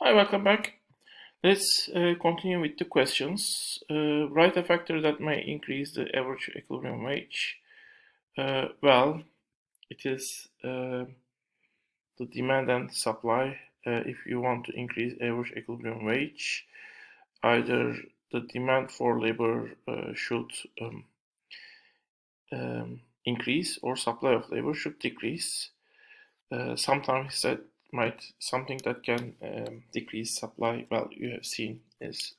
Hi, welcome back. Let's continue with the questions. Write a factor that may increase the average equilibrium wage. Well, it is the demand and supply. If you want to increase average equilibrium wage, either the demand for labor should increase or supply of labor should decrease. Sometimes that might something that can decrease supply. Well, you have seen is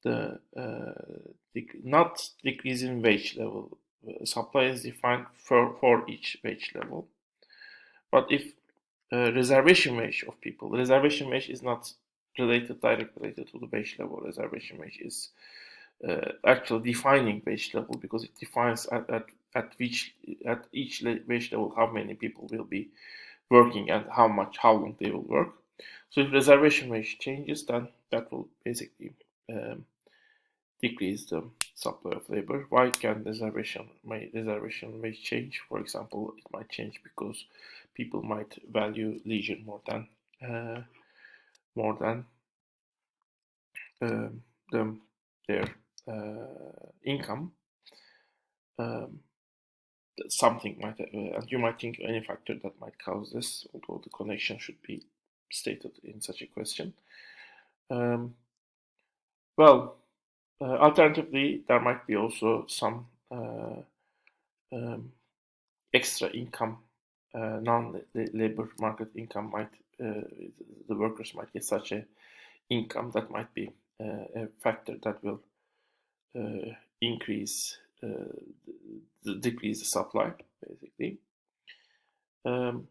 the not decrease in wage level. Supply is defined for each wage level. But if reservation wage of people, reservation wage is not directly related to the wage level. Reservation wage is actually defining wage level because it defines at each wage level how many people will be working and how long they will work. So if reservation wage changes, then that will basically decrease the supply of labor. Why can reservation wage change? For example, it might change because people might value leisure uh, more than um, their income. Um, Something might, and you might think any factor that might cause this, although the connection should be stated in such a question. Um, well, alternatively, there might be also some um, extra income, non-labor market income might, the workers might get such a income that might be a factor that will increase, decrease the supply, basically. Um,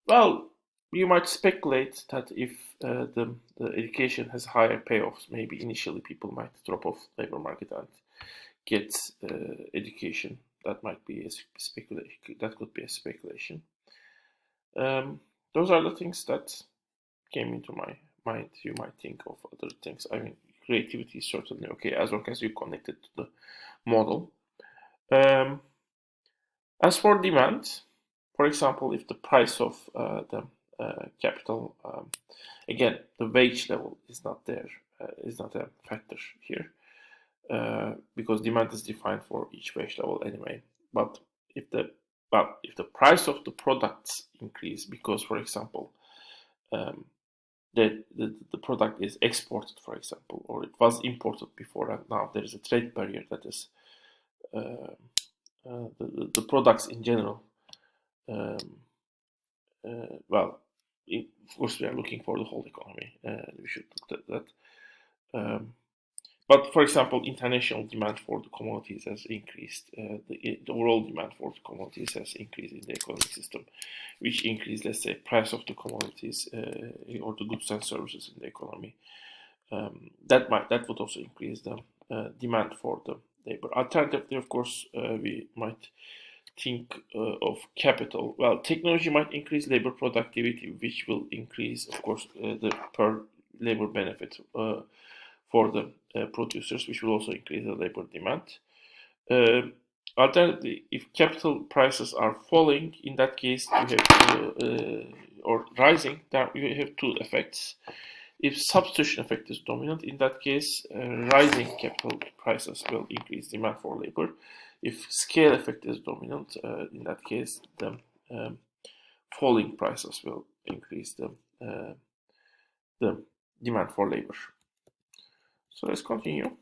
well, you might speculate that if the education has higher payoffs, maybe initially people might drop off labor market and get education. That might be a speculation. That could be a speculation. Those are the things that came into my mind. You might think of other things. I mean, creativity is certainly okay as long as you connect it to the model. Um, as for demand, for example, if the price of the capital, again, the wage level is not there, is not a factor here, because demand is defined for each wage level anyway. But if the if the price of the products increase because, for example, um, the product is exported, for example, or it was imported before, and now there is a trade barrier that is uh, the products in general. Um, well, of course, we are looking for the whole economy. We should look at that. But for example, international demand for the commodities has increased. The overall demand for the commodities has increased in the economic system, which increased, let's say, price of the commodities or the goods and services in the economy. That would also increase the demand for the labor. Alternatively, of course, we might think of capital. Well, technology might increase labor productivity, which will increase, of course, the per labor benefit for the producers, which will also increase the labor demand. Uh, Alternatively, if capital prices are falling, in that case, you have or rising, there you have two effects. If substitution effect is dominant, in that case, rising capital prices will increase demand for labor. If scale effect is dominant, in that case, the um, falling prices will increase the demand for labor. So let's continue.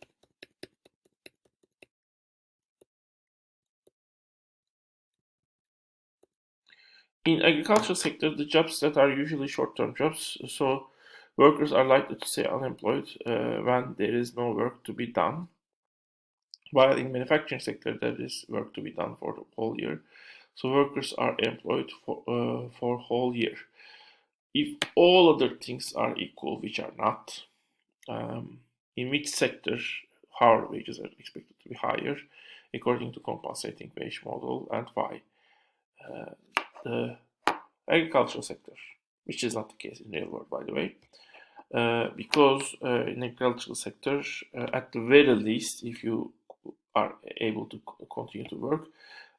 In agricultural sector, the jobs that are usually short-term jobs, so workers are likely to stay unemployed when there is no work to be done. While in manufacturing sector, there is work to be done for the whole year. So workers are employed for whole year. If all other things are equal, which are not, um, in which sector hourly wages are expected to be higher, according to compensating wage model, and why? The agricultural sector, which is not the case in real world, by the way, because in agricultural sector, at the very least, if you are able to continue to work,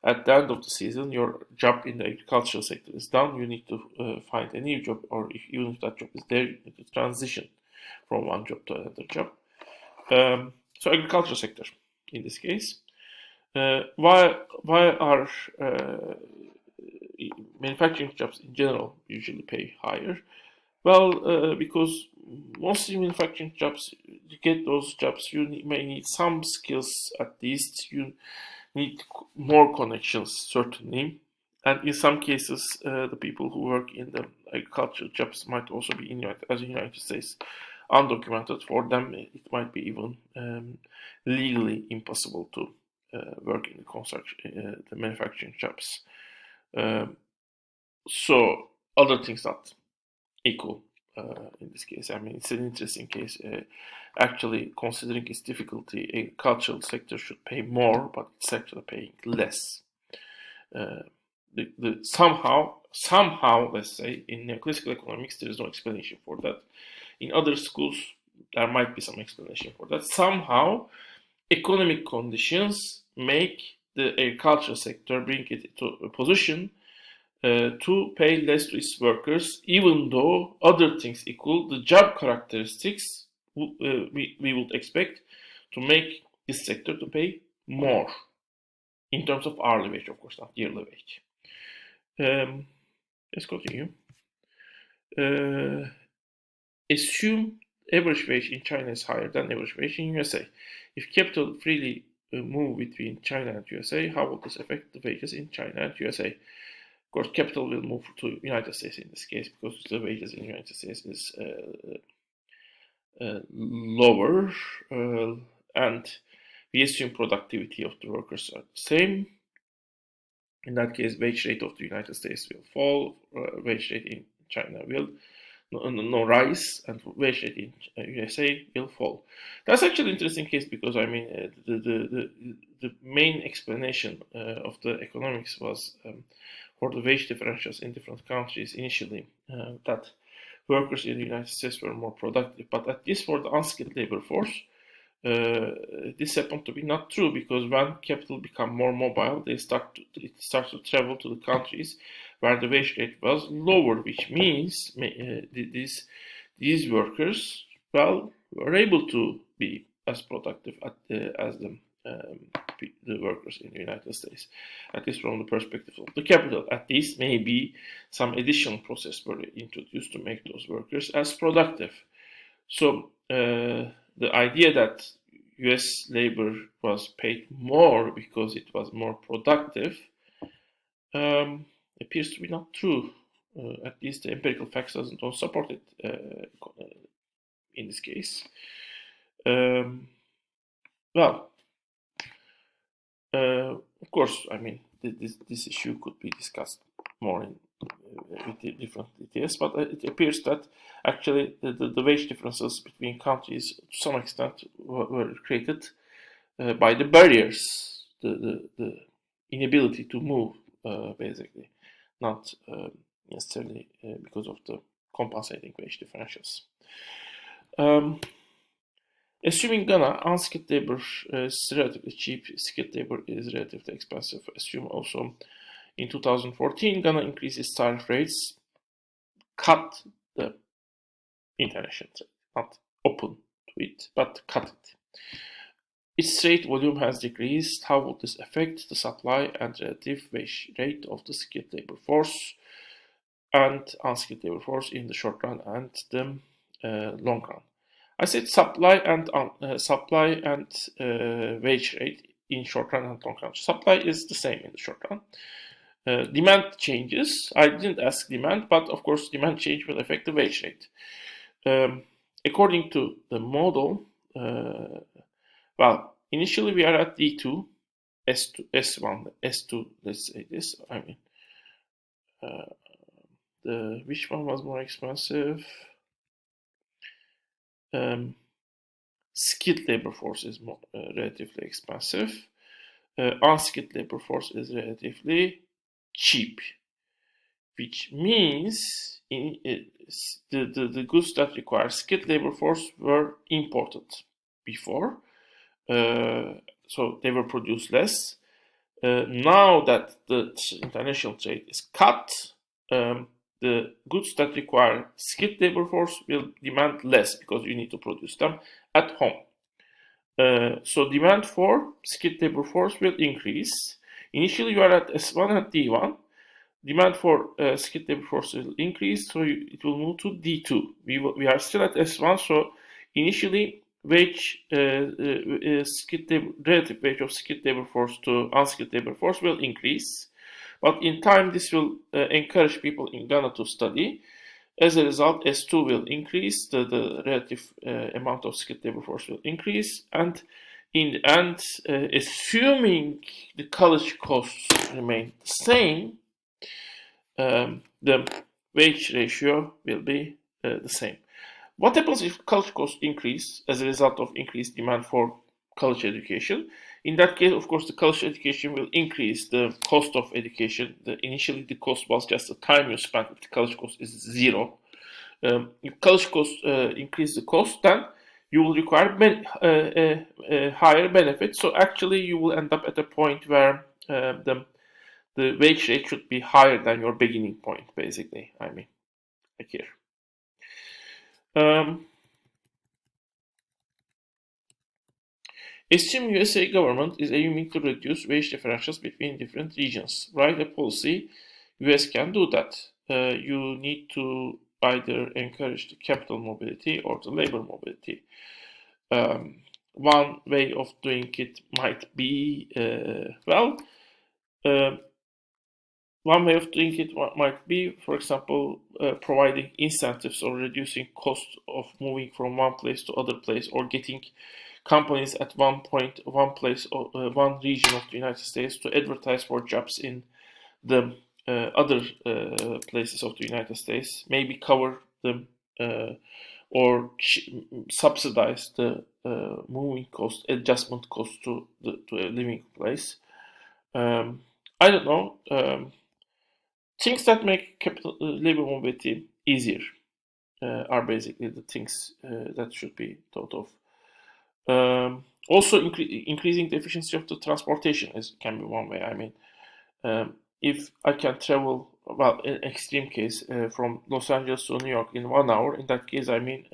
at the end of the season, your job in the agricultural sector is done. You need to find a new job, or even if that job is there, you need to transition from one job to another job. So agricultural sector in this case. Why are manufacturing jobs in general usually pay higher? Well, because mostly manufacturing jobs, to get those jobs, you may need some skills at least. You need more connections, certainly. And in some cases, the people who work in the agricultural jobs might also be in the United States undocumented. For them, it might be even legally impossible to work in the construction, the manufacturing jobs. So other things not equal in this case. I mean, it's an interesting case. Actually, considering its difficulty, agricultural sector should pay more, but it's actually paying less. Somehow, let's say, in neoclassical economics, there is no explanation for that. In other schools, there might be some explanation for that. Somehow, economic conditions make the agricultural sector, bring it to a position to pay less to its workers, even though other things equal, the job characteristics we would expect to make this sector to pay more in terms of hourly wage, of course, not yearly wage. Let's continue. Assume average wage in China is higher than average wage in USA. If capital freely move between China and USA, how will this affect the wages in China and USA? Of course, capital will move to United States in this case because the wages in the United States is lower, and we assume productivity of the workers are the same. In that case, wage rate of the United States will fall, wage rate in China will no rise, and wage rate in USA will fall. That's actually an interesting case because I mean the main explanation of the economics was for the wage differentials in different countries initially that workers in the United States were more productive, but at least for the unskilled labor force, this happened to be not true because when capital become more mobile, it starts to travel to the countries where the wage rate was lower, which means these workers, well, were able to be as productive as the workers in the United States, at least from the perspective of the capital. At least maybe some additional process were introduced to make those workers as productive. So the idea that US labor was paid more because it was more productive appears to be not true. At least the empirical facts don't support it in this case. Well, of course, I mean, this issue could be discussed more with different details, but it appears that actually the wage differences between countries to some extent were created by the barriers, the inability to move, basically, not necessarily because of the compensating wage differentials. Assuming Ghana, unskilled labor is relatively cheap, skilled labor is relatively expensive. Assume also in 2014, Ghana increased its tariff rates, cut the international trade, not open to it, but cut it. Its trade volume has decreased. How will this affect the supply and relative wage rate of the skilled labor force and unskilled labor force in the short run and the long run? I said supply and wage rate in short run and long run. Supply is the same in the short run. Demand changes. I didn't ask demand, but of course demand change will affect the wage rate. According to the model, well, initially we are at D2, S2, S1, S2. Let's say this. I mean, which one was more expensive? Skilled labor force is more relatively expensive. Unskilled labor force is relatively cheap, which means the goods that require skilled labor force were imported before, so they were produced less. now that the international trade is cut, the goods that require skilled labor force will demand less because you need to produce them at home. So demand for skilled labor force will increase. Initially, you are at S1 and D1. Demand for skilled labor force will increase, so it will move to D2. We are still at S1, so initially relative wage of skilled labor force to unskilled labor force will increase. But in time, this will encourage people in Ghana to study. As a result, S2 will increase, the relative amount of skilled labor force will increase, and in the end, assuming the college costs remain the same, the wage ratio will be the same. What happens if college costs increase as a result of increased demand for college education? In that case, of course, the college education will increase the cost of education. Initially, the cost was just the time you spent. If the college cost is zero, if college costs increase the cost, then you will require higher benefits. So actually, you will end up at a point where the wage rate should be higher than your beginning point, basically. I mean, like here. Assume USA government is aiming to reduce wage differentials between different regions. Write a policy. US can do that. You need to either encourage the capital mobility or the labor mobility. One way of doing it might be, one way of doing it might be, for example, providing incentives or reducing costs of moving from one place to other place, or getting companies at one place, or one region of the United States to advertise for jobs in the other places of the United States, maybe cover them or subsidize the moving cost, adjustment cost to a living place. I don't know. Things that make capital labor mobility easier are basically the things that should be thought of. Also, increasing the efficiency of the transportation can be one way. I mean, if I can travel, well, in extreme case, from Los Angeles to New York in 1 hour, in that case, I mean,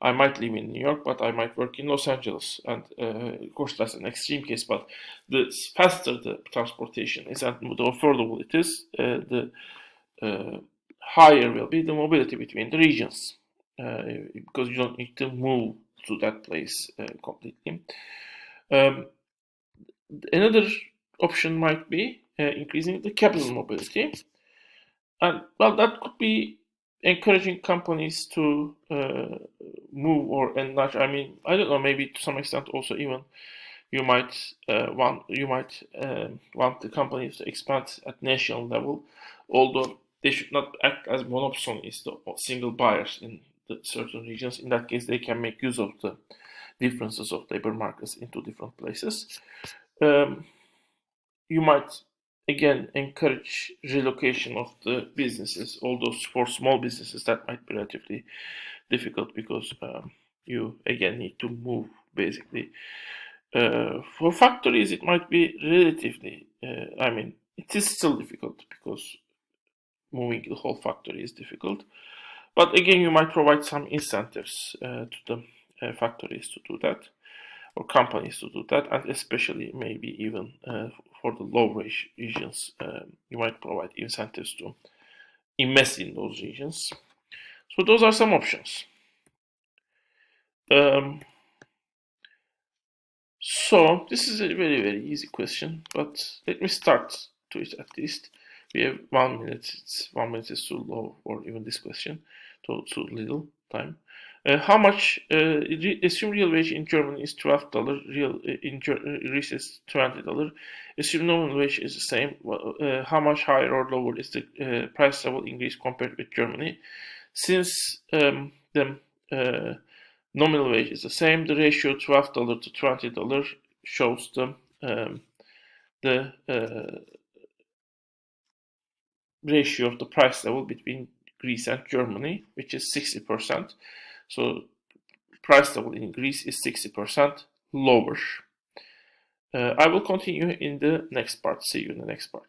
I might live in New York, but I might work in Los Angeles. And of course, that's an extreme case, but the faster the transportation is and the affordable it is, the higher will be the mobility between the regions, because you don't need to move to that place completely. Another option might be increasing the capital mobility, and well, that could be encouraging companies to move or enlarge. I mean, I don't know, maybe to some extent also even you might want the companies to expand at national level, although they should not act as monopolists, the single buyers in the certain regions. In that case, they can make use of the differences of labor markets into different places. You might again encourage relocation of the businesses, although for small businesses that might be relatively difficult because you again need to move basically. For factories, it might be relatively, I mean, it is still difficult because moving the whole factory is difficult. But again, you might provide some incentives to the factories to do that, or companies to do that, and especially maybe even for the low wage regions, you might provide incentives to invest in those regions. So those are some options. So this is a very, very easy question, but let me start to it at least. We have 1 minute. 1 minute is too low, or even this question, too little time. How much? Assume real wage in Germany is $12. Real in Greece is $20. Assume nominal wage is the same. How much higher or lower is the price level in Greece compared with Germany? Since the nominal wage is the same, the ratio $12 to $20 shows the ratio of the price level between Greece and Germany, which is 60%. So price level in Greece is 60% lower. I will continue in the next part. See you in the next part.